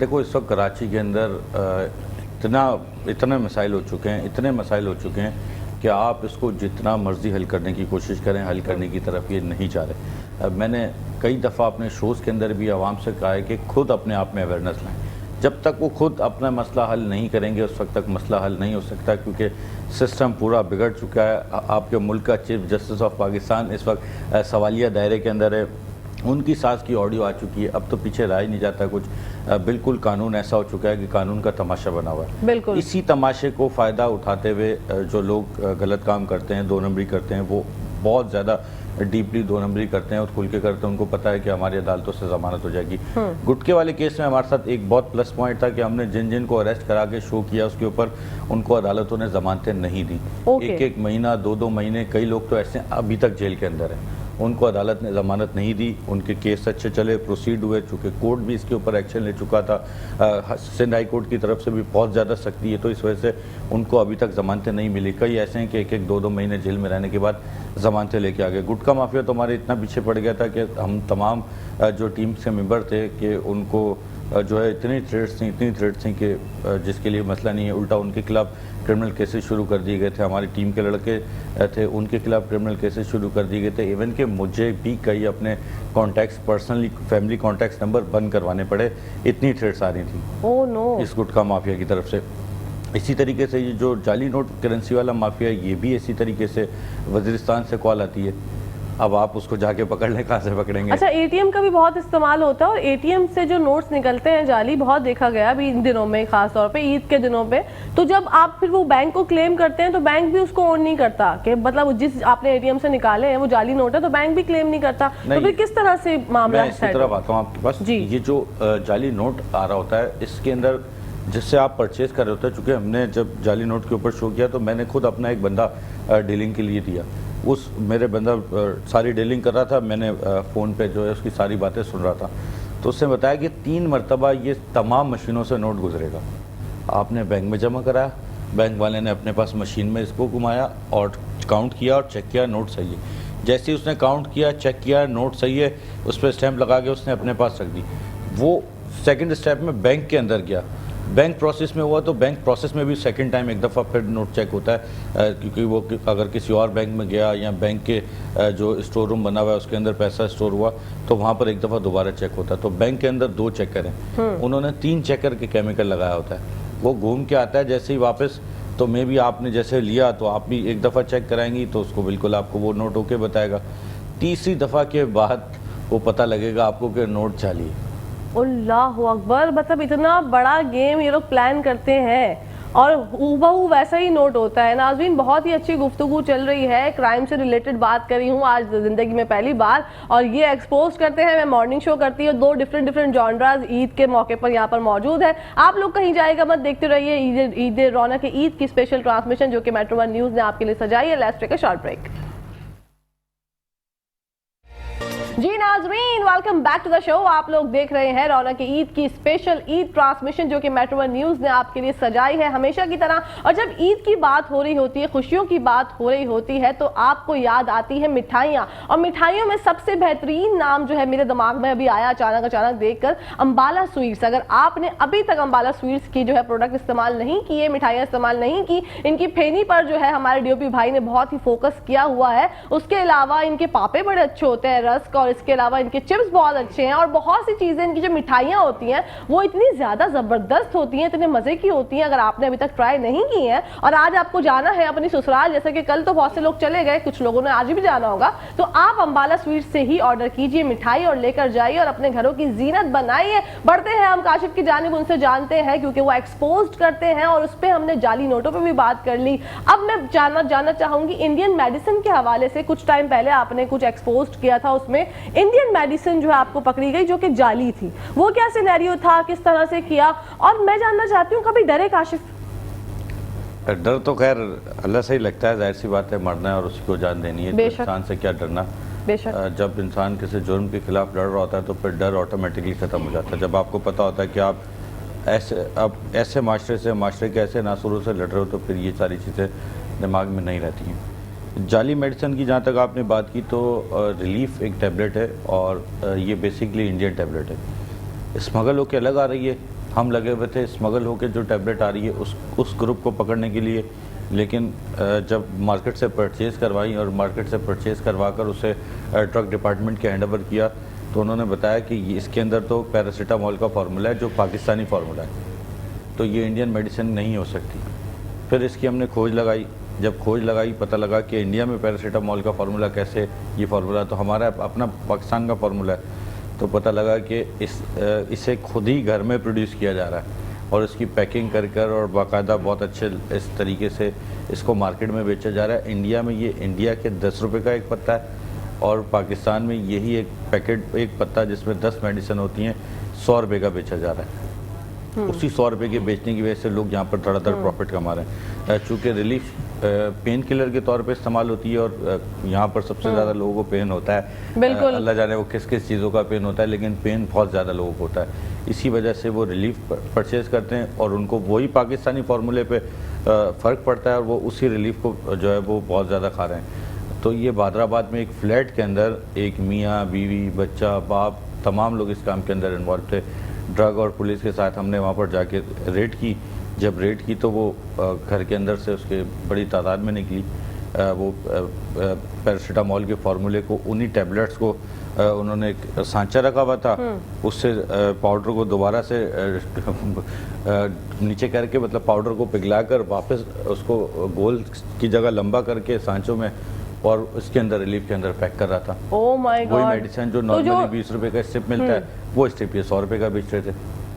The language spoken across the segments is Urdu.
دیکھو اس وقت کراچی کے اندر اتنے مسائل ہو چکے ہیں کہ آپ اس کو جتنا مرضی حل کرنے کی کوشش کریں، حل کرنے کی طرف یہ نہیں جا رہے۔ میں نے کئی دفعہ اپنے شوز کے اندر بھی عوام سے کہا ہے کہ خود اپنے آپ میں اویئرنیس لائیں۔ جب تک وہ خود اپنا مسئلہ حل نہیں کریں گے اس وقت تک مسئلہ حل نہیں ہو سکتا، کیونکہ سسٹم پورا بگڑ چکا ہے۔ آپ کے ملک کا چیف جسٹس آف پاکستان اس وقت سوالیہ دائرے کے اندر ہے، ان کی ساز کی آڈیو آ چکی ہے، اب تو پیچھے رہا ہی نہیں جاتا کچھ۔ بالکل قانون ایسا ہو چکا ہے کہ قانون کا تماشا بنا ہوا ہے۔ بالکل اسی تماشے کو فائدہ اٹھاتے ہوئے جو لوگ غلط کام کرتے ہیں، دو نمبری کرتے ہیں، وہ بہت زیادہ ڈیپلی دو نمبری کرتے ہیں اور کھل کے کرتے ہیں۔ ان کو پتہ ہے کہ ہماری عدالتوں سے ضمانت ہو جائے گی۔ گٹکے والے کیس میں ہمارے ساتھ ایک بہت پلس پوائنٹ تھا کہ ہم نے جن کو اریسٹ کرا کے شو کیا اس کے اوپر ان کو عدالتوں نے ضمانتیں نہیں دی۔ ایک مہینہ، دو مہینے، کئی لوگ تو ایسے ابھی تک جیل کے اندر ہیں، ان کو عدالت نے ضمانت نہیں دی۔ ان کے کیس اچھے چلے، پروسیڈ ہوئے، چونکہ کورٹ بھی اس کے اوپر ایکشن لے چکا تھا، سندھ ہائی کورٹ کی طرف سے بھی بہت زیادہ سختی ہے، تو اس وجہ سے ان کو ابھی تک ضمانتیں نہیں ملی۔ کئی ایسے ہیں کہ ایک دو مہینے جیل میں رہنے کے بعد ضمانتیں لے کے آگے۔ گٹکا مافیا تو ہمارے اتنا پیچھے پڑ گیا تھا کہ ہم تمام جو ٹیم کے ممبر تھے کہ ان کو جو ہے اتنی تھریٹس تھیں کہ جس کے لیے مسئلہ نہیں ہے، الٹا ان کے خلاف کرمنل کیسز شروع کر دیے گئے تھے۔ ہماری ٹیم کے لڑکے تھے، ان کے خلاف کرمنل کیسز شروع کر دیے گئے تھے، ایون کہ مجھے بھی کئی اپنے contacts personally family contacts number بند کروانے پڑے، اتنی تھریٹس آ رہی تھیں اس گٹکا مافیا کی طرف سے۔ اسی طریقے سے یہ جو جعلی نوٹ کرنسی والا مافیا ہے، یہ بھی اسی طریقے سے وزیرستان سے کال آتی ہے۔ اب آپ اس کو جا کے پکڑ لیں، کہاں سے پکڑیں گے؟ اچھا، اے ٹی ایم کا بھی بہت استعمال ہوتا ہے اور اے ٹی ایم سے جو نوٹس نکلتے ہیں جعلی، بہت دیکھا گیا ابھی ان دنوں میں، خاص طور پہ عید کے دنوں پہ۔ تو جب آپ پھر وہ بینک کو کلیم کرتے ہیں تو بینک بھی اس کو اون نہیں کرتا کہ مطلب جس آپ نے اے ٹی ایم سے نکالے ہیں وہ جعلی نوٹ ہے، تو بینک بھی کلیم نہیں کرتا۔ تو پھر کس طرح سے معاملہ ہے؟ میں اسی طرح آتا ہوں آپ کے پاس۔ یہ جو جعلی نوٹ آ رہا ہوتا ہے اس کے اندر جس سے آپ پرچیز کر رہے ہوتے ہیں، چونکہ ہم نے جب جعلی نوٹ کے اوپر شو کیا تو میں نے خود اپنا ایک بندہ ڈیلنگ کے لیے دیا۔ میرے بندہ ساری ڈیلنگ کر رہا تھا، میں نے فون پہ جو ہے اس کی ساری باتیں سن رہا تھا، تو اس نے بتایا کہ 3 مرتبہ یہ تمام مشینوں سے نوٹ گزرے گا۔ آپ نے بینک میں جمع کرایا، بینک والے نے اپنے پاس مشین میں اس کو گھمایا اور کاؤنٹ کیا اور چیک کیا نوٹ صحیح ہے۔ جیسے ہی اس نے کاؤنٹ کیا، چیک کیا، نوٹ صحیح ہے، اس پہ اسٹیمپ لگا کے اس نے اپنے پاس رکھ دی۔ وہ سیکنڈ اسٹیپ میں بینک کے اندر گیا، بینک پروسیس میں ہوا تو بینک پروسیس میں بھی سیکنڈ ٹائم ایک دفعہ پھر نوٹ چیک ہوتا ہے، کیونکہ وہ اگر کسی اور بینک میں گیا یا بینک کے جو اسٹور روم بنا ہوا ہے اس کے اندر پیسہ اسٹور ہوا تو وہاں پر ایک دفعہ دوبارہ چیک ہوتا ہے۔ تو بینک کے اندر 2 چیکر ہیں، انہوں نے 3 چیکر کے کیمیکل لگایا ہوتا ہے، وہ گھوم کے آتا ہے جیسے ہی واپس، تو میں بھی آپ نے جیسے لیا تو آپ بھی ایک دفعہ چیک کرائیں گی تو اس کو بالکل آپ کو وہ نوٹ اوکے بتائے گا، تیسری دفعہ کے بعد وہ پتہ لگے گا آپ کو کہ نوٹ جعلی ہے۔ اللہ اکبر، مطلب اتنا بڑا گیم یہ لوگ پلان کرتے ہیں اور ہو ویسا ہی نوٹ ہوتا ہے۔ ناظرین، بہت ہی اچھی گفتگو چل رہی ہے، کرائم سے ریلیٹڈ بات کری ہوں آج زندگی میں پہلی بار، اور یہ ایکسپوز کرتے ہیں۔ میں مارننگ شو کرتی ہوں، 2 ڈفرنٹ جانراز عید کے موقع پر یہاں پر موجود ہے۔ آپ لوگ کہیں جائے گا مت، دیکھتے رہیے عید رونق عید کی اسپیشل ٹرانسمیشن جو کہ میٹرو ون نیوز نے آپ کے لیے سجائی ہے۔ Let's take a short break. جی ناظرین، welcome back to the show. آپ لوگ دیکھ رہے ہیں رونق عید کی اسپیشل عید ٹرانسمیشن جو کہ میٹرو ون نیوز نے آپ کے لیے سجائی ہے ہمیشہ کی طرح۔ اور جب عید کی بات ہو رہی ہوتی ہے، خوشیوں کی بات ہو رہی ہوتی ہے، تو آپ کو یاد آتی ہے مٹھائیاں، اور مٹھائیوں میں سب سے بہترین نام جو ہے میرے دماغ میں ابھی آیا اچانک دیکھ کر، امبالہ سویٹس۔ اگر آپ نے ابھی تک امبالہ سویٹس کی جو ہے پروڈکٹ استعمال نہیں کیے، مٹھائیاں استعمال نہیں کی، ان کی پھینی پر جو ہے ہمارے ڈی او پی بھائی نے بہت ہی فوکس کیا ہوا ہے۔ اس کے علاوہ ان کے پاپے بڑے اچھے ہوتے ہیں، رسک، اور اس کے علاوہ ان کے چپس بہت اچھے ہیں، اور بہت سی چیزیں ان کی جو مٹھائیاں ہوتی ہیں وہ اتنی زیادہ زبردست ہوتی ہیں، اتنے مزے کی ہوتی ہیں۔ اگر آپ نے ابھی تک ٹرائی نہیں کی ہیں اور آج آپ کو جانا ہے اپنی سسرال، جیسا کہ کل تو بہت سے لوگ چلے گئے، کچھ لوگوں نے آج بھی جانا ہوگا، تو آپ امبالہ سویٹ سے ہی آرڈر کیجئے مٹھائی اور لے کر جائیے اور اپنے گھروں کی زینت بنائیے۔ بڑھتے ہیں ہم کاشف کی جانب ان سے جانتے ہیں، کیونکہ وہ ایکسپوزڈ کرتے ہیں اور اس پہ ہم نے جعلی نوٹوں پہ بھی بات کر لی۔ اب میں جاننا چاہوں گی انڈین میڈیسن کے حوالے سے، کچھ ٹائم پہلے آپ نے کچھ ایکسپوزڈ کیا تھا، اس میں انڈین میڈیسن جو ہے آپ کو پکڑی گئی جو کہ جعلی تھی، وہ کیا سینیریو تھا، کس طرح سے کیا؟ اور میں جاننا چاہتی ہوں کبھی ڈرے کاشف؟ ڈر تو خیر اللہ سے ہی لگتا ہے، ظاہر سی بات ہے، مرنا ہے اور اسی کو جان دینی ہے، تو انسان سے کیا ڈرنا۔ جب انسان کسی جرم کے خلاف لڑ رہا ہوتا ہے تو پھر ڈر آٹومیٹکلی ختم ہو جاتا ہے۔ جب آپ کو پتہ ہوتا ہے کہ آپ ایسے معاشرے کے ایسے ناصروں سے لڑ رہے ہو تو پھر یہ ساری چیزیں دماغ میں نہیں رہتی ہیں۔ جعلی میڈیسن کی جہاں تک آپ نے بات کی تو ریلیف ایک ٹیبلٹ ہے اور یہ بیسکلی انڈین ٹیبلٹ ہے۔ اسمگل ہو کے الگ آ رہی ہے. ہم لگے ہوئے تھے اسمگل ہو کے جو ٹیبلٹ آ رہی ہے اس گروپ کو پکڑنے کے لیے, لیکن جب مارکیٹ سے پرچیز کروائی اور مارکیٹ سے پرچیز کروا کر اسے ڈرگ ڈپارٹمنٹ کے ہینڈ اوور کیا تو انہوں نے بتایا کہ اس کے اندر تو پیراسیٹامول کا فارمولا ہے جو پاکستانی فارمولا ہے, تو یہ انڈین میڈیسن نہیں ہو سکتی. پھر اس کی ہم نے کھوج لگائی, جب کھوج لگائی پتہ لگا کہ انڈیا میں پیراسیٹامول کا فارمولا کیسے, یہ فارمولا تو ہمارا اپنا پاکستان کا فارمولا ہے, تو پتہ لگا کہ اسے خود ہی گھر میں پروڈیوس کیا جا رہا ہے اور اس کی پیکنگ کر اور باقاعدہ بہت اچھے اس طریقے سے اس کو مارکیٹ میں بیچا جا رہا ہے. انڈیا میں یہ انڈیا کے 10 روپے کا ایک پتا ہے اور پاکستان میں یہی ایک پیکٹ ایک پتا جس میں 10 میڈیسن ہوتی ہیں 100 روپے کا بیچا جا رہا ہے. اسی 100 روپے کے بیچنے کی وجہ سے لوگ یہاں پر دھڑا دھڑ پروفٹ کما رہے ہیں. چونکہ ریلیف پین کلر کے طور پہ استعمال ہوتی ہے اور یہاں پر سب سے زیادہ لوگوں کو پین ہوتا ہے, بالکل اللہ جانے وہ کس کس چیزوں کا پین ہوتا ہے, لیکن پین بہت زیادہ لوگوں کو ہوتا ہے. اسی وجہ سے وہ ریلیف پرچیز کرتے ہیں اور ان کو وہی پاکستانی فارمولے پہ فرق پڑتا ہے اور وہ اسی ریلیف کو جو ہے وہ بہت زیادہ کھا رہے ہیں. تو یہ بادرآباد میں ایک فلیٹ کے اندر ایک میاں بیوی بچہ باپ تمام لوگ اس کام کے اندر انوالو تھے. ڈرگ اور پولیس کے ساتھ ہم نے وہاں پر جا کے ریڈ کی. جب ریڈ کی تو وہ گھر کے اندر سے اس کے بڑی تعداد میں نکلی. وہ پیراسیٹامول کے فارمولے کو انہی ٹیبلٹس کو انہوں نے ایک سانچہ رکھا ہوا تھا, اس سے پاؤڈر کو دوبارہ سے نیچے کر کے مطلب پاؤڈر کو پگھلا کر واپس اس کو گول کی جگہ لمبا کر کے سانچوں میں اور اس کے اندر ریلیف کے اندر پیک کر رہا تھا. Oh my God. وہی میڈیسن جو نارملی 20 روپے کا اسٹرپ ملتا ہے وہ اسٹرپ یہ 100 روپے کا بیچ رہے تھے.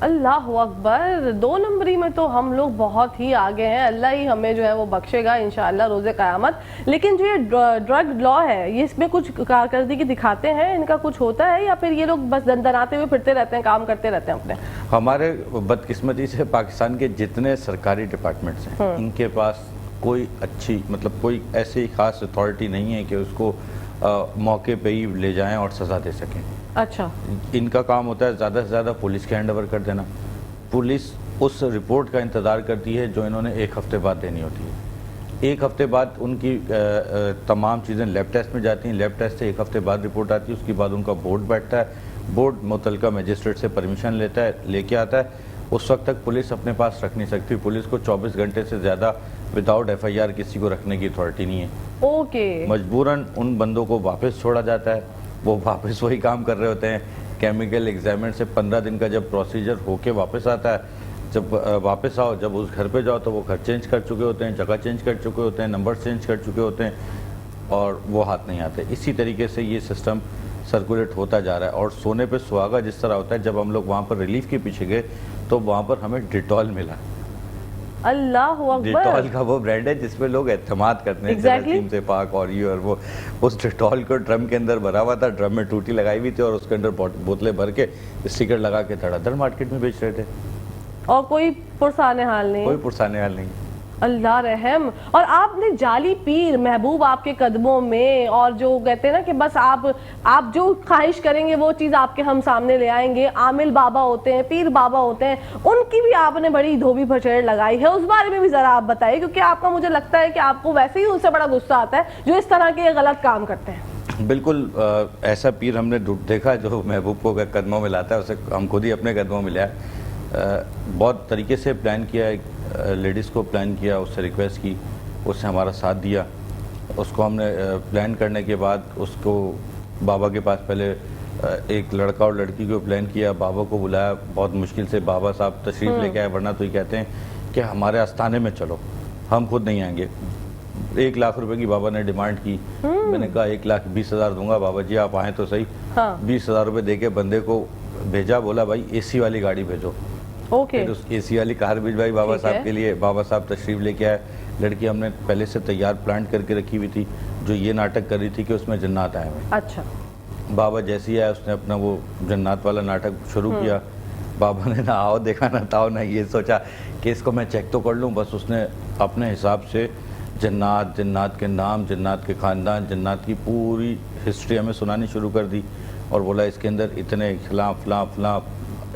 اللہ اکبر, 2 نمبری میں تو ہم لوگ بہت ہی آگے ہیں. اللہ ہی ہمیں جو ہے وہ بخشے گا انشاءاللہ روز قیامت. لیکن جو یہ ڈرگ لا ہے یہ اس میں کچھ کارکردگی دکھاتے ہیں, ان کا کچھ ہوتا ہے یا پھر یہ لوگ بس دندناتے ہوئے پھرتے رہتے ہیں, کام کرتے رہتے ہیں اپنے؟ ہمارے بدقسمتی سے پاکستان کے جتنے سرکاری ڈپارٹمنٹس ہیں ان کے پاس کوئی اچھی مطلب کوئی ایسی خاص اتھارٹی نہیں ہے کہ اس کو موقع پہ ہی لے جائیں اور سزا دے سکیں. اچھا, ان کا کام ہوتا ہے زیادہ سے زیادہ پولیس کے ہینڈ اوور کر دینا. پولیس اس رپورٹ کا انتظار کرتی ہے جو انہوں نے 1 ہفتے بعد دینی ہوتی ہے. 1 ہفتے بعد ان کی تمام چیزیں لیب ٹیسٹ میں جاتی ہیں, لیب ٹیسٹ سے 1 ہفتے بعد رپورٹ آتی ہے. اس کے بعد ان کا بورڈ بیٹھتا ہے, بورڈ متعلقہ میجسٹریٹ سے پرمیشن لیتا ہے, لے کے آتا ہے. اس وقت تک پولیس اپنے پاس رکھ نہیں سکتی. پولیس کو 24 گھنٹے سے زیادہ وداؤٹ FIR کسی کو رکھنے کی اتھارٹی نہیں ہے. اوکے, مجبوراً ان بندوں کو واپس چھوڑا جاتا ہے, وہ واپس وہی کام کر رہے ہوتے ہیں. کیمیکل ایگزامن سے 15 دن کا جب پروسیجر ہو کے واپس آتا ہے, جب واپس آؤ جب اس گھر پہ جاؤ تو وہ گھر چینج کر چکے ہوتے ہیں, جگہ چینج کر چکے ہوتے ہیں, نمبر چینج کر چکے ہوتے ہیں اور وہ ہاتھ نہیں آتے. اسی طریقے سے یہ سسٹم سرکولیٹ ہوتا جا رہا ہے. اور سونے پہ سہاگا جس طرح ہوتا ہے, جب ہم لوگ وہاں پر ریلیف کے پیچھے گئے تو وہاں پر ہمیں ڈیٹول ملا. اللہ اکبر, ڈیٹول کا وہ برانڈ ہے جس پہ لوگ اعتماد کرتے ہیں جراثیم سے پاک, اور یہ اور وہ. اس ڈیٹول کو ڈرم کے اندر بھرا ہوا تھا, ڈرم میں ٹوٹی لگائی ہوئی تھی اور اس کے اندر بوتلیں بھر کے اسٹیکر لگا کے دھڑا دھڑ مارکیٹ میں بیچ رہے تھے. اور کوئی پرسانے حال نہیں, کوئی پرسانے حال نہیں. اللہ رحم. اور آپ نے جعلی پیر محبوب آپ کے قدموں میں, اور جو کہتے ہیں نا کہ بس آپ جو خواہش کریں گے وہ چیز آپ کے ہم سامنے لے آئیں گے. عامل بابا ہوتے ہیں, پیر بابا ہوتے ہیں, ان کی بھی آپ نے بڑی دھوبی پھچیڑ لگائی ہے. اس بارے میں بھی ذرا آپ بتائیے, کیونکہ آپ کا مجھے لگتا ہے کہ آپ کو ویسے ہی ان سے بڑا غصہ آتا ہے جو اس طرح کے غلط کام کرتے ہیں. بالکل ایسا پیر ہم نے دیکھا جو محبوب کو قدموں میں لاتا ہے, اسے ہم خود ہی اپنے قدموں میں لیا. بہت طریقے سے پلان کیا, ایک لیڈیز کو پلان کیا, اس سے ریکویسٹ کی, اس نے ہمارا ساتھ دیا. اس کو ہم نے پلان کرنے کے بعد اس کو بابا کے پاس پہلے ایک لڑکا اور لڑکی کو پلان کیا, بابا کو بلایا, بہت مشکل سے بابا صاحب تشریف لے کے آئے, ورنہ تو یہ کہتے ہیں کہ ہمارے آستانے میں چلو, ہم خود نہیں آئیں گے. 1 لاکھ روپے کی بابا نے ڈیمانڈ کی. میں نے کہا 1,20,000 دوں گا بابا جی, آپ آئیں تو صحیح. 20,000 روپے دے کے بندے کو بھیجا, بولا بھائی AC والی گاڑی بھیجو. پھر اس AC والی کار بھیجوائی بابا صاحب کے لیے. بابا صاحب تشریف لے کے آئے. لڑکی ہم نے پہلے سے تیار پلانٹ کر کے رکھی ہوئی تھی جو یہ ناٹک کر رہی تھی کہ اس میں جنات آئے ہوئے. اچھا, بابا جیسے ہی آیا اس نے اپنا وہ جنات والا ناٹک شروع کیا. بابا نے نہ آؤ دیکھا نہ تاؤ, نہ یہ سوچا کہ اس کو میں چیک تو کر لوں. بس اس نے اپنے حساب سے جنات, جنات کے نام, جنات کے خاندان, جنات کی پوری ہسٹری ہمیں سنانی شروع کر دی. اور بولا اس کے اندر اتنے فلاں فلاں فلاں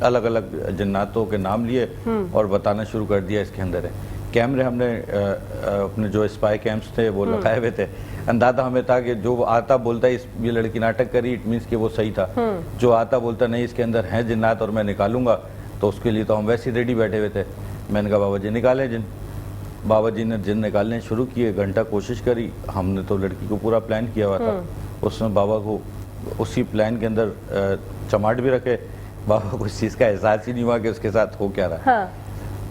الگ الگ جناتوں کے نام لیے اور بتانا شروع کر دیا اس کے اندر ہے. کیمرے ہم نے اپنے جو اسپائی کیمپس تھے وہ لگائے ہوئے تھے. اندازہ ہمیں تھا کہ جو آتا بولتا ہے یہ لڑکی ناٹک کری, اٹ مینس کہ وہ صحیح تھا. جو آتا بولتا نہیں اس کے اندر ہیں جنات اور میں نکالوں گا, تو اس کے لیے تو ہم ویسے ہی ریڈی بیٹھے ہوئے تھے. میں نے کہا بابا جی نکالیں جن. بابا جی نے جن نکالنے شروع کیے, گھنٹہ کوشش کری. ہم نے تو لڑکی کو پورا پلان کیا ہوا تھا. اس میں بابا کو اسی پلان کے اندر چماٹ بھی رکھے. بابا کو اس چیز کا احساس ہی نہیں ہوا کہ اس کے ساتھ ہو کیا رہا.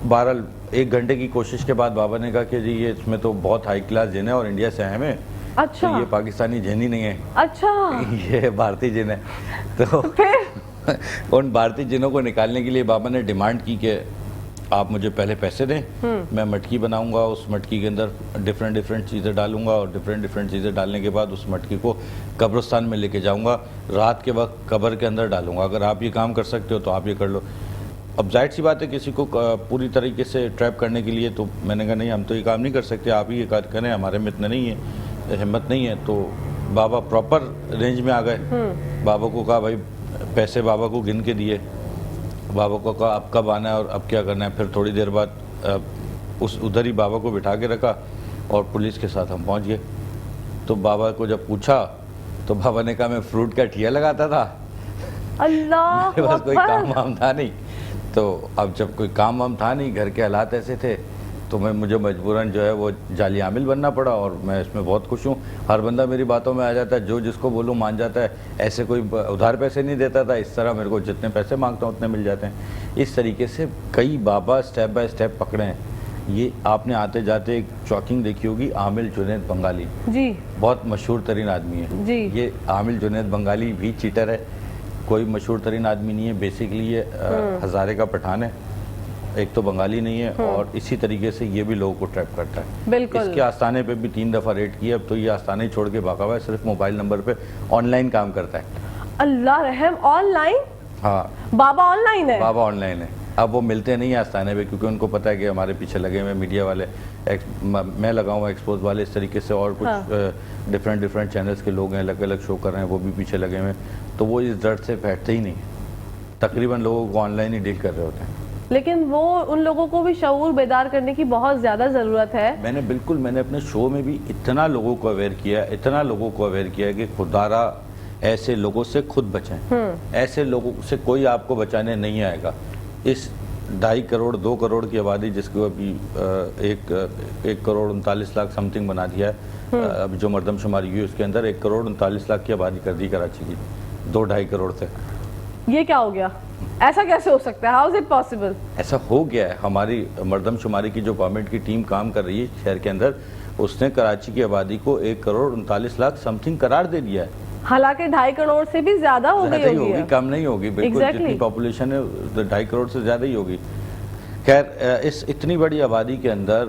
بہرحال 1 گھنٹے کی کوشش کے بعد بابا نے کہا کہ جی یہ اس میں تو بہت ہائی کلاس جن ہے اور انڈیا سے آئے ہیں. اچھا, یہ پاکستانی جن ہی نہیں ہے. اچھا, یہ بھارتی جن ہے. تو ان بھارتی جنوں کو نکالنے کے لیے بابا نے ڈیمانڈ کی کہ آپ مجھے پہلے پیسے دیں, میں مٹکی بناؤں گا, اس مٹکی کے اندر ڈفرینٹ چیزیں ڈالوں گا, اور ڈفرینٹ چیزیں ڈالنے کے بعد اس مٹکی کو قبرستان میں لے کے جاؤں گا, رات کے وقت قبر کے اندر ڈالوں گا. اگر آپ یہ کام کر سکتے ہو تو آپ یہ کر لو. اب ظاہر سی بات ہے کسی کو پوری طریقے سے ٹریپ کرنے کے لیے, تو میں نے کہا نہیں ہم تو یہ کام نہیں کر سکتے, آپ ہی یہ کار کریں, ہمارے میں اتنا نہیں ہے, ہمت نہیں ہے. تو بابا پراپر رینج میں آ گئے. بابا کو کہا بھائی پیسے, بابا کو گن کے دیے. بابا کو کہا اب کب آنا ہے اور اب کیا کرنا ہے. پھر تھوڑی دیر بعد ادھر ہی بابا کو بٹھا کے رکھا اور پولیس کے ساتھ ہم پہنچ گئے. تو بابا کو جب پوچھا تو بابا نے کہا میں فروٹ کا ٹھیا لگاتا تھا, اللہ میرے پاس کوئی کام وام تھا نہیں. تو اب جب کوئی کام وام تھا نہیں, گھر کے حالات ایسے تھے, تو مجھے مجبوراً جو ہے وہ جعلی عامل بننا پڑا. اور میں اس میں بہت خوش ہوں. ہر بندہ میری باتوں میں آ جاتا ہے, جو جس کو بولوں مان جاتا ہے. ایسے کوئی ادھار پیسے نہیں دیتا تھا, اس طرح میرے کو جتنے پیسے مانگتا ہوں اتنے مل جاتے ہیں. اس طریقے سے کئی بابا سٹیپ بائی سٹیپ پکڑے ہیں. یہ آپ نے آتے جاتے ایک چاکنگ دیکھی ہوگی, عامل جنید بنگالی, جی بہت مشہور ترین آدمی ہے. جی, یہ عامل جنید بنگالی بھی چیٹر ہے, کوئی مشہور ترین آدمی نہیں ہے. بیسیکلی یہ ہزارے کا پٹھان ہے, ایک تو بنگالی نہیں ہے, اور اسی طریقے سے یہ بھی لوگوں کو ٹریپ کرتا ہے. بالکل. اس کے آستانے پہ بھی 3 دفعہ ریڈ کیا. اب تو یہ آستانے ہی چھوڑ کے بھاگا ہوا ہے, صرف موبائل نمبر پہ آن لائن کام کرتا ہے. اللہ رحم, آن لائن. ہاں بابا آن لائن ہے. بابا آن لائن ہے. اب وہ ملتے نہیں ہیں آستانے پہ, کیونکہ ان کو پتہ ہے کہ ہمارے پیچھے لگے ہوئے میڈیا والے, میں لگا ہوں ایکسپوز والے, اس طریقے سے اور کچھ ڈفرینٹ چینلز کے لوگ ہیں, الگ الگ شو کر رہے ہیں, وہ بھی پیچھے لگے ہوئے ہیں. تو وہ اس درد سے بیٹھتے ہی نہیں, تقریباً لوگوں کو آن لائن ہی ڈیل کر رہے ہوتے ہیں. لیکن وہ ان لوگوں کو بھی شعور بیدار کرنے کی بہت زیادہ ضرورت ہے. میں نے اپنے شو میں بھی اتنا لوگوں کو اویئر کیا کہ خدارا ایسے لوگوں سے خود بچیں. ایسے لوگوں سے کوئی آپ کو بچانے نہیں آئے گا. اس 2.5 کروڑ 2 کروڑ کی آبادی, جس کو ابھی 1 کروڑ 39 لاکھ سم تھنگ بنا دیا ہے, اب جو مردم شماری ہوئی اس کے اندر 1 کروڑ 39 لاکھ کی آبادی کر دی کراچی کی, 2-2.5 کروڑ سے. یہ کیا ہو گیا؟ ایسا کیسے ہو سکتا ہے؟ How is it possible? ایسا ہو گیا ہے. ہماری مردم شماری کی جو گورنمنٹ کی ٹیم کام کر رہی ہے شہر کے اندر, اس نے کراچی کی آبادی کو 1 کروڑ 39 لاکھ سم تھنگ قرار دے دیا ہے. حالانکہ 2.5 کروڑ سے بھی زیادہ ہو گئی ہوگی, کم نہیں ہوگی. بالکل جتنی پاپولیشن ہے 2.5 کروڑ سے زیادہ ہی ہوگی. خیر, اس اتنی بڑی آبادی کے اندر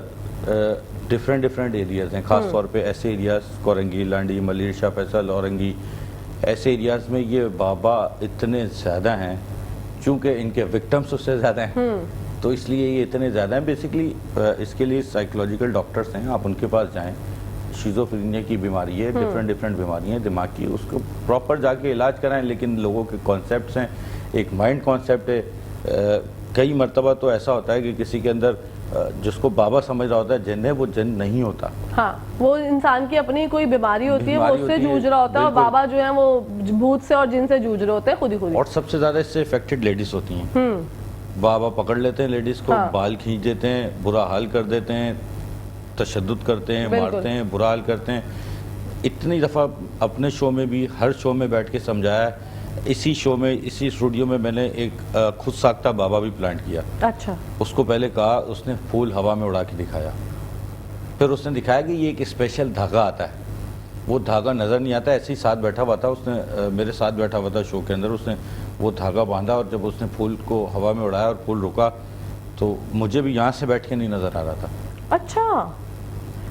ڈفرینٹ ایریاز ہیں, خاص طور پہ ایسے ایریاز کورنگی, لانڈی, ملیر شاہ فیصل, اورنگی, ایسے ایریاز میں یہ بابا اتنے زیادہ ہیں, چونکہ ان کے وکٹمس اس سے زیادہ ہیں, تو اس لیے یہ اتنے زیادہ ہیں. بیسیکلی اس کے لیے سائیکولوجیکل ڈاکٹرز ہیں, آپ ان کے پاس جائیں. شیزوفرینیا کی بیماری ہے, ڈفرینٹ بیماریاں ہیں دماغ کی, اس کو پراپر جا کے علاج کرائیں. لیکن لوگوں کے کانسیپٹس ہیں, ایک مائنڈ کانسیپٹ ہے. کئی مرتبہ تو ایسا ہوتا ہے کہ کسی کے اندر جس کو بابا سمجھ رہا ہوتا ہے جن ہے, وہ جن نہیں ہوتا. ہاں, وہ انسان کی اپنی کوئی بیماری ہوتی ہے, وہ اس سے جوجھ رہا ہوتا ہے, اور بابا جو ہیں وہ بھوت سے اور جن سے جوجھ رہے ہوتے ہیں خود ہی. اور سب سے زیادہ اس سے افیکٹڈ لیڈیز ہوتی ہیں. بابا پکڑ لیتے ہیں لیڈیز کو, بال کھینچ دیتے ہیں, برا حال کر دیتے ہیں, تشدد کرتے ہیں, مارتے ہیں, برا حال کرتے ہیں. اتنی دفعہ اپنے شو میں بھی, ہر شو میں بیٹھ کے سمجھایا ہے. اسی شو میں, اسی اسٹوڈیو میں میں نے ایک خود ساختہ بابا بھی پلانٹ کیا. اچھا. اس کو پہلے کہا, اس نے پھول ہوا میں اڑا کے دکھایا. پھر اس نے دکھایا کہ یہ ایک اسپیشل دھاگا آتا ہے. وہ دھاگا نظر نہیں آتا, ایسے ہی ساتھ بیٹھا ہوا تھا, اس نے میرے ساتھ بیٹھا ہوا تھا شو کے اندر, اس نے وہ دھاگا باندھا, اور جب اس نے پھول کو ہوا میں اڑایا اور پھول رکا, تو مجھے بھی یہاں سے بیٹھ کے نہیں نظر آ رہا تھا. اچھا,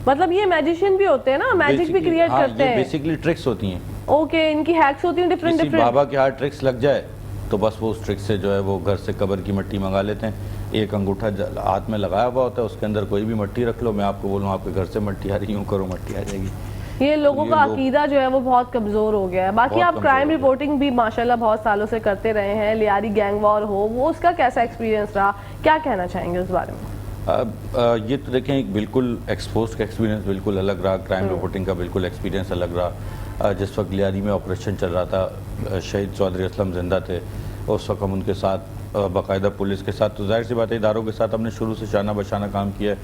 مطلب یہ میجیشین بھی ہوتے ہیں نا, میجک بھی کریٹ کرتے ہیں. بیسیکلی ٹرکس ہوتی ہیں. اوکے, ان کی ہیکس ہوتی ہیں ڈفرینٹ. بابا کے ہاتھ ٹرکس لگ جائے تو بس وہ اس ٹرک سے جو ہے وہ گھر سے قبر کی مٹی منگا لیتے ہیں. ایک انگوٹھا ہاتھ میں لگایا ہوا ہوتا ہے, اس کے اندر کوئی بھی مٹی رکھ لو, میں آپ کو بولوں آپ کے گھر سے مٹی آ رہی, یوں کرو مٹی آ جائے گی. یہ لوگوں کا عقیدہ جو ہے وہ بہت کمزور ہو گیا ہے. باقی آپ کرائم رپورٹنگ بھی ماشاءاللہ بہت سالوں سے کرتے رہے ہیں, لیاری گینگ وار ہو, وہ اس کا کیسا ایکسپیرینس رہا, کیا کہنا چاہیں گے اس بارے میں؟ یہ تو دیکھیں ایک بالکل ایکسپوز کا ایکسپیرینس بالکل الگ رہا، کرائم رپورٹنگ کا بالکل ایکسپیرینس الگ رہا۔ جس وقت لیاری میں آپریشن چل رہا تھا، شہید چودھری اسلم زندہ تھے، اس وقت ہم ان کے ساتھ باقاعدہ پولیس کے ساتھ، تو ظاہر سی بات ہے اداروں کے ساتھ ہم نے شروع سے شانہ بشانہ کام کیا ہے۔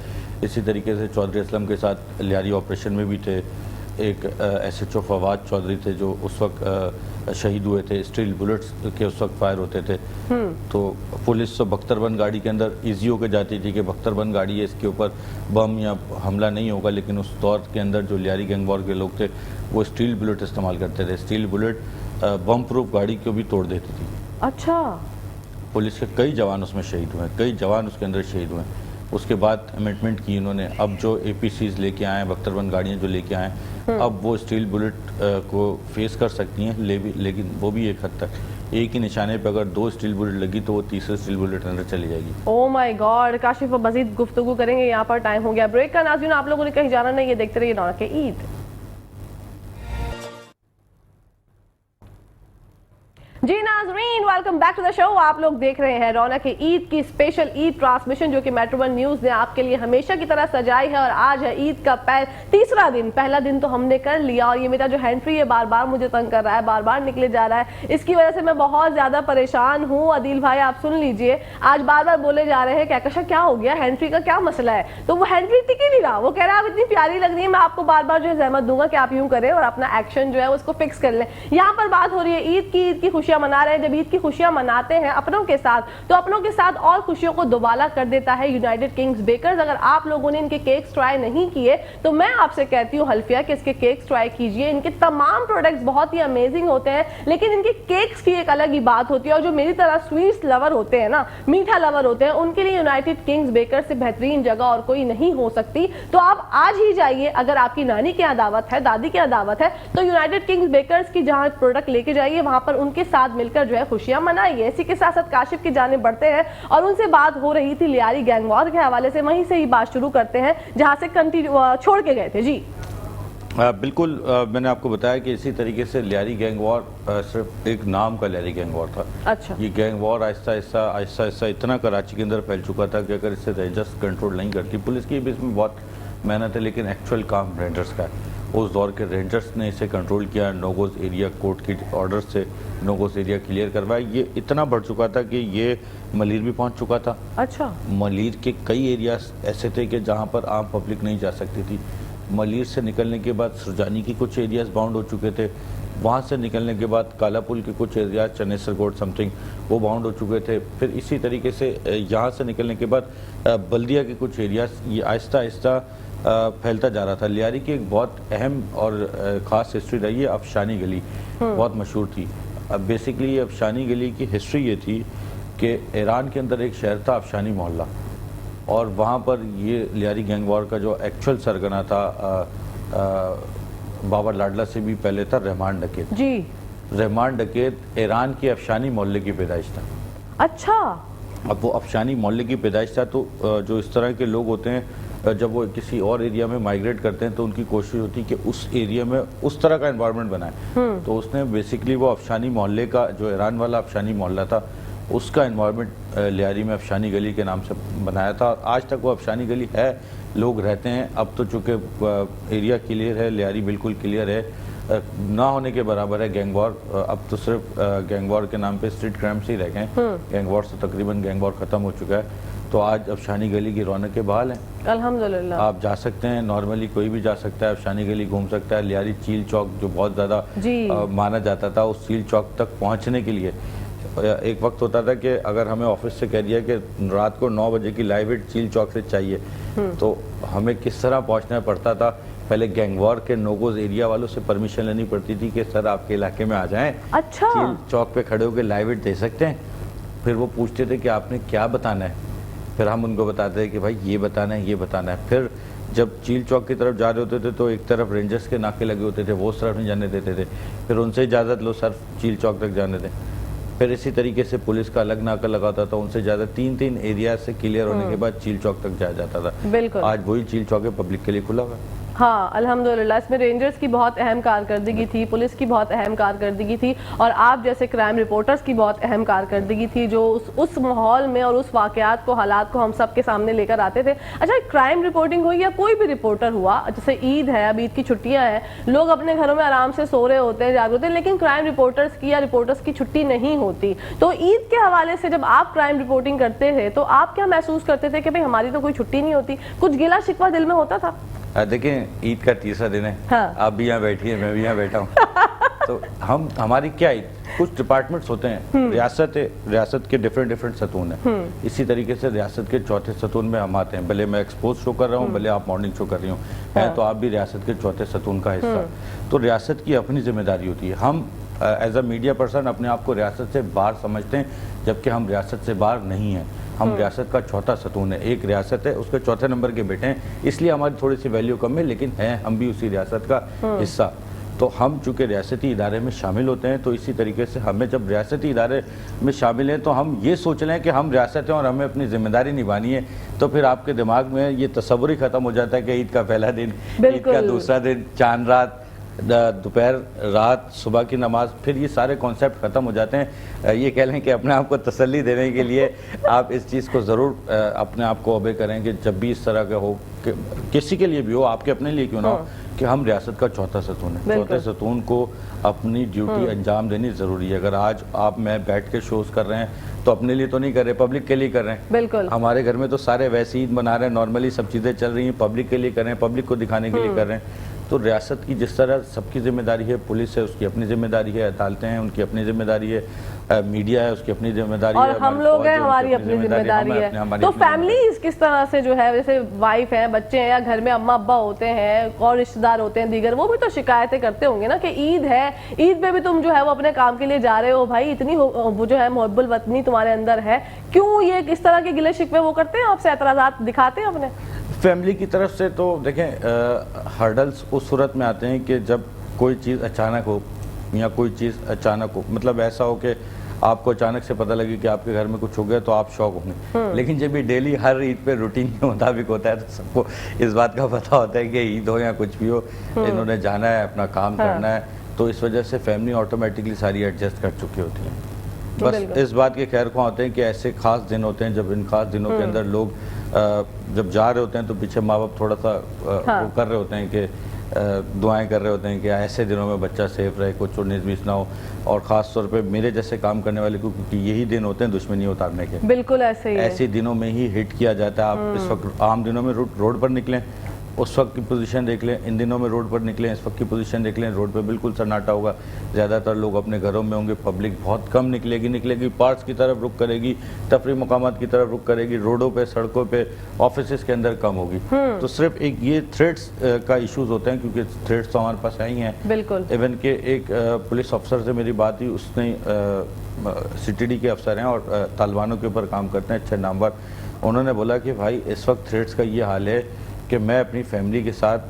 اسی طریقے سے چودھری اسلم کے ساتھ لیاری آپریشن میں بھی تھے۔ ایک S H O Fawad Chaudhry تھے جو اس وقت شہید ہوئے تھے، اسٹیل بلٹس کے اس وقت فائر ہوتے تھے، تو پولیس تو بختر بند گاڑی کے اندر ایزی ہو کے جاتی تھی کہ بختر بند گاڑی ہے، اس کے اوپر بم یا حملہ نہیں ہوگا، لیکن اس دور کے اندر جو لیاری گینگ وار کے لوگ تھے وہ اسٹیل بلٹ استعمال کرتے تھے۔ اسٹیل بلٹ بم پروف گاڑی کو بھی توڑ دیتی تھی۔ اچھا، پولیس کے کئی جوان اس میں شہید ہوئے، کئی جوان اس کے اندر شہید ہوئے۔ اس کے بعد امینڈمنٹ کی انہوں نے، اب جو اے پی سیز لے کے آئے ہیں، بختر بند گاڑیاں جو لے کے آئے ہیں، اب وہ اسٹیل بلٹ کو فیس کر سکتی ہیں، لیکن وہ بھی ایک حد تک ایک ہی نشانے پہ اگر 2 اسٹیل بلٹ لگی تو وہ تیسرے اسٹیل بلٹ اندر چلی جائے گی۔ او مائی گاڈ، کاشف مزید گفتگو کریں گے، یہاں پر ٹائم ہو گیا بریک کا۔ ناظرین آپ لوگوں نے کہیں جانا نہیں، یہ دیکھتے رہیے رونق عید۔ جی ناظرین، welcome back to the show. آپ لوگ دیکھ رہے ہیں رونق عید کی اسپیشل عید ٹرانسمیشن جو کہ میٹرو ون نیوز نے آپ کے لیے ہمیشہ کی طرح سجائی ہے، اور آج ہے عید کا تیسرا دن۔ پہلا دن تو ہم نے کر لیا، اور یہ میرا جو ہینڈ فری ہے بار بار مجھے تنگ کر رہا ہے، بار بار نکلے جا رہا ہے، اس کی وجہ سے میں بہت زیادہ پریشان ہوں۔ عدیل بھائی آپ سن لیجئے، آج بار بار بولے جا رہے ہیں کہ کہکشاں کیا ہو گیا، ہینڈ فری کا کیا مسئلہ ہے؟ تو وہ ہینڈ فری ٹک ہی نہیں رہا، وہ کہہ رہا ہے آپ اتنی پیاری لگ رہی ہے، میں آپ کو بار بار جو ہے زحمت دوں گا کہ آپ یوں کریں اور اپنا ایکشن جو ہے اس کو فکس کر لیں۔ یہاں پر بات ہو رہی ہے عید کی خوشیاں منا رہے ہیں۔ جب عید کی خوشیاں مناتے ہیں اپنوں کے ساتھ تو اپنوں کے ساتھ اور خوشیوں کو دوبالا کر دیتا ہے یونائٹڈ کنگز بیکرز۔ اگر آپ لوگوں نے ان کے کیکس ٹرائی نہیں کیے تو میں آپ سے کہتی ہوں حلفیہ کہ اس کے کیکس ٹرائی کیجئے۔ ان کے تمام پروڈکٹس بہت ہی امیزنگ ہوتے ہیں، لیکن ان کے کیکس کی ایک الگ ہی بات ہوتی ہے، اور جو میری طرح سویٹس لور ہوتے ہیں نا، میٹھا لور ہوتے ہیں، ان کے لیے یونائٹڈ کنگز بیکرز سے بہترین جگہ اور کوئی نہیں ہو سکتی۔ تو آپ آج ہی جائیے، اگر آپ کی نانی کے یہاں دعوت ہے، دادی کے یہاں دعوت ہے، تو یونائٹڈ کنگز بیکرز کی جہاں پروڈکٹ لے کے جائیے، وہاں پر ان کے ساتھ مل کر جو ہے خوشیاں منائیے۔ اسی کے ساتھ ساتھ کاشف کی جانب بڑھتے ہیں، اور ان سے بات ہو رہی تھی لیاری گینگ وار کے حوالے سے، وہیں سے ہی بات شروع کرتے ہیں جہاں سے چھوڑ کے گئے تھے۔ جی بالکل، میں نے آپ کو بتایا کہ اسی طریقے سے لیاری گینگ وار صرف ایک نام کا لیاری گینگ وار تھا۔ اچھا، یہ گینگ وار آہستہ آہستہ اتنا کراچی کے اندر پھیل چکا تھا کہ اگر اس سے رینجرز کنٹرول نہیں کرتی، پولیس کی بھی اس میں بہت محنت ہے، لیکن ایکچوئل کام رینجرز کا ہے۔ اس دور کے رینجرز نے اسے کنٹرول کیا، نوگوز ایریا کورٹ کی آرڈر سے نوگوز ایریا کلیئر کروایا۔ یہ اتنا بڑھ چکا تھا کہ یہ ملیر بھی پہنچ چکا تھا۔ اچھا، ملیر کے کئی ایریاز ایسے تھے کہ جہاں پر عام پبلک نہیں جا سکتی تھی۔ ملیر سے نکلنے کے بعد سرجانی کی کچھ ایریاز باؤنڈ ہو چکے تھے، وہاں سے نکلنے کے بعد کالا پل کے کچھ ایریاز، چنیسر کوٹ سم تھنگ، وہ باؤنڈ ہو چکے تھے۔ پھر اسی طریقے سے یہاں سے نکلنے کے بعد بلدیہ کے کچھ ایریاز، یہ آہستہ آہستہ پھیلتا جا رہا تھا۔ لیاری کی ایک بہت اہم اور خاص ہسٹری رہی ہے، افشانی گلی بہت مشہور تھی۔ بیسیکلی افشانی گلی کی ہسٹری یہ تھی کہ ایران کے اندر ایک شہر تھا افشانی محلہ، اور وہاں پر یہ لیاری گینگ وار کا جو ایکچوئل سرگنا تھا بابا لاڈلا سے بھی پہلے تھا رحمان ڈکیت۔ جی، رحمان ڈکیت ایران کے افشانی محلے کی پیدائش تھا۔ اچھا، اب وہ افشانی محلے کی پیدائش تھا، تو جو اس طرح کے لوگ ہوتے ہیں جب وہ کسی اور ایریا میں مائگریٹ کرتے ہیں تو ان کی کوشش ہوتی ہے کہ اس ایریا میں اس طرح کا انوائرمنٹ بنائیں۔ تو اس نے بیسیکلی وہ افشانی محلے کا، جو ایران والا افشانی محلہ تھا، اس کا انوائرمنٹ لیاری میں افشانی گلی کے نام سے بنایا تھا، اور آج تک وہ افشانی گلی ہے، لوگ رہتے ہیں۔ اب تو چونکہ ایریا کلیئر ہے، لیاری بالکل کلیئر ہے، نہ ہونے کے برابر ہے گینگ وار۔ اب تو صرف گینگ وار کے نام پہ اسٹریٹ کرائمز ہی رہ گئے ہیں، گینگ وار سے تقریباً گینگ وار ختم ہو چکا ہے۔ تو آج افشانی گلی کی رونقیں بحال ہیں، الحمدللہ۔ آپ جا سکتے ہیں، نارملی کوئی بھی جا سکتا ہے، افشانی گلی گھوم سکتا ہے۔ لیاری چیل چوک جو بہت زیادہ مانا جاتا تھا، اس چیل چوک تک پہنچنے کے لیے ایک وقت ہوتا تھا کہ اگر ہمیں آفس سے کہہ دیا کہ رات کو 9 بجے کی لائیو ہٹ چیل چوک سے چاہیے، تو ہمیں کس طرح پہنچنا پڑتا تھا؟ پہلے گینگ وار کے نوگوز ایریا والوں سے پرمیشن لینی پڑتی تھی کہ سر آپ کے علاقے میں آ جائیں، اچھا، چیل چوک پہ کھڑے ہو کے لائیو ہٹ دے سکتے ہیں۔ پھر وہ پوچھتے تھے کہ آپ نے کیا بتانا ہے، پھر ہم ان کو بتاتے ہیں کہ بھائی یہ بتانا ہے، یہ بتانا ہے۔ پھر جب چیل چوک کی طرف جا رہے ہوتے تھے تو ایک طرف رینجرز کے ناکے لگے ہوتے تھے، وہ اس طرف نہیں جانے دیتے تھے، پھر ان سے اجازت لو سر چیل چوک تک جانے دیں۔ پھر اسی طریقے سے پولیس کا الگ ناکہ لگا ہوتا تھا، ان سے زیادہ 3 ایریا سے کلیئر ہونے کے بعد چیل چوک تک جایا جاتا تھا۔ بالکل، آج وہی چیل چوک پبلک کے لیے کھلا ہوا ہے۔ ہاں الحمدللہ اس میں رینجرز کی بہت اہم کارکردگی تھی, پولیس کی بہت اہم کارکردگی تھی, اور آپ جیسے کرائم رپورٹرز کی بہت اہم کارکردگی تھی جو اس ماحول میں اور اس واقعات کو, حالات کو ہم سب کے سامنے لے کر آتے تھے. اچھا, کرائم رپورٹنگ ہوئی یا کوئی بھی رپورٹر ہوا, جیسے عید ہے, اب عید کی چھٹیاں ہیں, لوگ اپنے گھروں میں آرام سے سو رہے ہوتے ہیں, جاگ رہے ہوتے ہیں, لیکن کرائم رپورٹرز کی یا رپورٹرز کی چھٹی نہیں ہوتی. تو عید کے حوالے سے جب آپ کرائم رپورٹنگ کرتے تھے تو آپ کیا محسوس کرتے تھے کہ بھئی ہماری تو کوئی چھٹی نہیں ہوتی, کچھ گلا شکوہ دل میں ہوتا تھا؟ دیکھیں, عید کا تیسرا دن ہے, آپ بھی یہاں بیٹھی ہیں, میں بھی یہاں بیٹھا ہوں, تو ہماری کیا عید, کچھ ڈپارٹمنٹس ہوتے ہیں, ریاست کے ڈیفرنٹ ستون ہیں, اسی طریقے سے ریاست کے چوتھے ستون میں ہم آتے ہیں, بھلے میں ایکسپوز شو کر رہا ہوں, بھلے آپ مارننگ شو کر رہی ہوں, تو آپ بھی ریاست کے چوتھے ستون کا حصہ. تو ریاست کی اپنی ذمہ داری ہوتی ہے. ہم ایز اے میڈیا پرسن اپنے آپ کو ریاست سے باہر سمجھتے ہیں, جبکہ ہم ریاست سے باہر نہیں ہیں. ہم ریاست کا چوتھا ستون ہے, ایک ریاست ہے, اس کے چوتھے نمبر کے بیٹے ہیں, اس لیے ہماری تھوڑی سی ویلیو کم ہے, لیکن ہیں ہم بھی اسی ریاست کا حصہ. تو ہم چونکہ ریاستی ادارے میں شامل ہوتے ہیں, تو اسی طریقے سے ہمیں جب ریاستی ادارے میں شامل ہیں تو ہم یہ سوچ لیں کہ ہم ریاست ہیں اور ہمیں اپنی ذمہ داری نبھانی ہے, تو پھر آپ کے دماغ میں یہ تصور ہی ختم ہو جاتا ہے کہ عید کا پہلا دن, عید کا دوسرا دن, چاند رات, دوپہر رات, صبح کی نماز, پھر یہ سارے کانسیپٹ ختم ہو جاتے ہیں. یہ کہہ لیں کہ اپنے آپ کو تسلی دینے کے لیے آپ اس چیز کو ضرور اپنے آپ کو اوبے کریں کہ جب بھی اس طرح کا ہو, کہ کسی کے لیے بھی ہو, آپ کے اپنے لیے کیوں نہ ہو, کہ ہم ریاست کا چوتھا ستون ہے. چوتھے ستون کو اپنی ڈیوٹی انجام دینی ضروری ہے. اگر آج آپ میں بیٹھ کے شوز کر رہے ہیں تو اپنے لیے تو نہیں کر رہے, پبلک کے لیے کر رہے ہیں. بالکل, ہمارے گھر میں تو سارے ویسے عید منا رہے ہیں, نارملی سب چیزیں چل رہی ہیں, پبلک کے لیے کر رہے ہیں, پبلک کو دکھانے کے لیے کر رہے ہیں. تو ریاست کی جس طرح سب کی ذمہ داری ہے, پولیس ہے اس کی اپنی ذمہ داری ہے, عدالتیں ہیں ان کی اپنی ذمہ داری ہے, میڈیا ہے اس کی اپنی ذمہ داری ہے, اور ہم لوگ ہیں ہماری اپنی ذمہ داری ہے. تو فیملیز کس طرح سے جو ہے, جیسے وائف ہیں, بچے ہیں, یا گھر میں اماں ابا ہوتے ہیں اور رشتہ دار ہوتے ہیں دیگر, وہ بھی تو شکایتیں کرتے ہوں گے نا کہ عید ہے, عید پہ بھی تم جو ہے وہ اپنے کام کے لیے جا رہے ہو, بھائی اتنی وہ جو ہے محب الوطنی تمہارے اندر ہے, کیوں یہ کس طرح کے گلے شکوے وہ کرتے ہیں, آپ سے اعتراضات دکھاتے ہیں اپنے فیملی کی طرف سے؟ تو دیکھیں, ہرڈلز اس صورت میں آتے ہیں کہ جب کوئی چیز اچانک ہو, یا کوئی چیز اچانک ہو, مطلب ایسا ہو کہ آپ کو اچانک سے پتہ لگے کہ آپ کے گھر میں کچھ ہو گیا تو آپ شوق ہوں گے. لیکن جب یہ ڈیلی ہر عید پہ روٹین کے مطابق ہوتا ہے تو سب کو اس بات کا پتہ ہوتا ہے کہ عید ہو یا کچھ بھی ہو, انہوں نے جانا ہے, اپنا کام کرنا ہے, تو اس وجہ سے فیملی آٹومیٹکلی ساری ایڈجسٹ کر چکی ہوتی ہیں. بس اس بات کے خیر خواہ ہوتے ہیں کہ ایسے خاص دن ہوتے ہیں جب ان خاص دنوں کے اندر لوگ جب جا رہے ہوتے ہیں تو پیچھے ماں باپ تھوڑا سا وہ کر رہے ہوتے ہیں کہ دعائیں کر رہے ہوتے ہیں کہ ایسے دنوں میں بچہ سیف رہے, کچھ 19-20 نہ ہو, اور خاص طور پہ میرے جیسے کام کرنے والے کو, کیونکہ یہی دن ہوتے ہیں دشمنی اتارنے کے. بالکل ایسے ہی, ایسے دنوں میں ہی ہٹ کیا جاتا ہے. آپ اس وقت عام دنوں میں روڈ پر نکلیں, اس وقت کی پوزیشن دیکھ لیں, ان دنوں میں روڈ پر نکلیں, اس وقت کی پوزیشن دیکھ لیں, روڈ پہ بالکل سناٹا ہوگا, زیادہ تر لوگ اپنے گھروں میں ہوں گے, پبلک بہت کم نکلے گی, پارکس کی طرف رخ کرے گی, تفریح مقامات کی طرف رخ کرے گی, روڈوں پہ, سڑکوں پہ, آفیسز کے اندر کم ہوگی. تو صرف ایک یہ تھریٹس کا ایشوز ہوتے ہیں, کیونکہ تھریٹس تو ہمارے پاس ہی ہیں. بالکل, ایون کہ ایک پولیس افسر سے میری بات ہوئی, اس نے سی ٹی کے افسر ہیں اور طالبانوں کے اوپر کام کرتے ہیں, اچھے نامور. انہوں نے بولا کہ بھائی اس وقت تھریٹس کا یہ حال ہے کہ میں اپنی فیملی کے ساتھ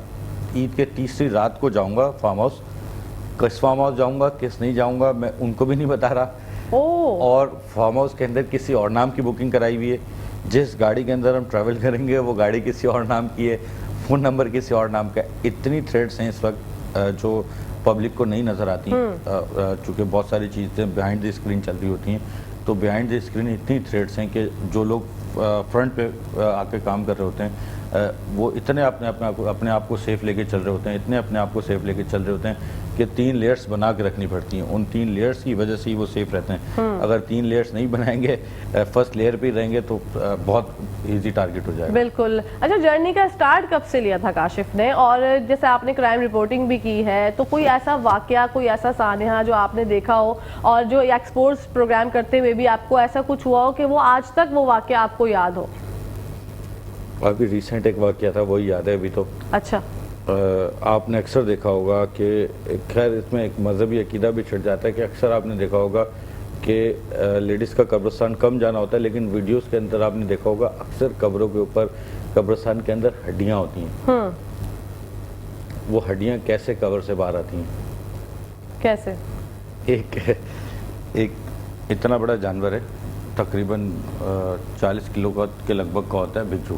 عید کے تیسری رات کو جاؤں گا فارم ہاؤس, کس فارم ہاؤس جاؤں گا, کس نہیں جاؤں گا, میں ان کو بھی نہیں بتا رہا. اور فارم ہاؤس کے اندر کسی اور نام کی بکنگ کرائی ہوئی ہے, جس گاڑی کے اندر ہم ٹریول کریں گے وہ گاڑی کسی اور نام کی ہے, فون نمبر کسی اور نام کا ہے. اتنی تھریٹس ہیں اس وقت جو پبلک کو نہیں نظر آتی ہیں, چونکہ بہت ساری چیزیں بیہائنڈ دی اسکرین چل رہی ہوتی ہیں. تو بیہائنڈ دی اسکرین اتنی تھریٹس ہیں کہ جو لوگ فرنٹ پہ آ کے کام کر رہے ہوتے ہیں وہ اتنے اپنے آپ کو سیف لے کے چل رہے ہوتے ہیں, اتنے اپنے آپ کو سیف لے کے چل رہے ہوتے ہیں کہ 3 لیئرس بنا کے رکھنی پڑتی ہیں. ان 3 لیئرس کی وجہ سے ہی وہ سیف رہتے ہیں. اگر 3 لیئرس نہیں بنائیں گے, فرسٹ لیئر پہ رہیں گے تو بہت ایزی ٹارگٹ ہو جائے گا. بالکل. اچھا, جرنی کا سٹارٹ کب سے لیا تھا کاشف نے, اور جیسے آپ نے کرائم رپورٹنگ بھی کی ہے, تو کوئی ایسا واقعہ, کوئی ایسا سانحہ جو آپ نے دیکھا ہو اور جو ایکسپوز پروگرام کرتے ہوئے بھی آپ کو ایسا کچھ ہوا ہو کہ وہ آج تک وہ واقعہ آپ کو یاد ہو؟ ابھی ریسنٹ ایک واقعہ تھا, وہی یاد ہے ابھی تو. اچھا. آپ نے اکثر دیکھا ہوگا کہ خیر اس میں ایک مذہبی عقیدہ بھی چھٹ جاتا ہے کہ اکثر آپ نے دیکھا ہوگا کہ لیڈیز کا قبرستان کم جانا ہوتا ہے, لیکن ویڈیوز کے اندر آپ نے دیکھا ہوگا اکثر قبروں کے اوپر, قبرستان کے اندر ہڈیاں ہوتی ہیں. وہ ہڈیاں کیسے قبر سے باہر آتی ہیں؟ کیسے؟ ایک اتنا بڑا جانور ہے, تقریباً 40 کلو کے لگ بھگ کا ہوتا ہے, بھگجو.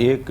1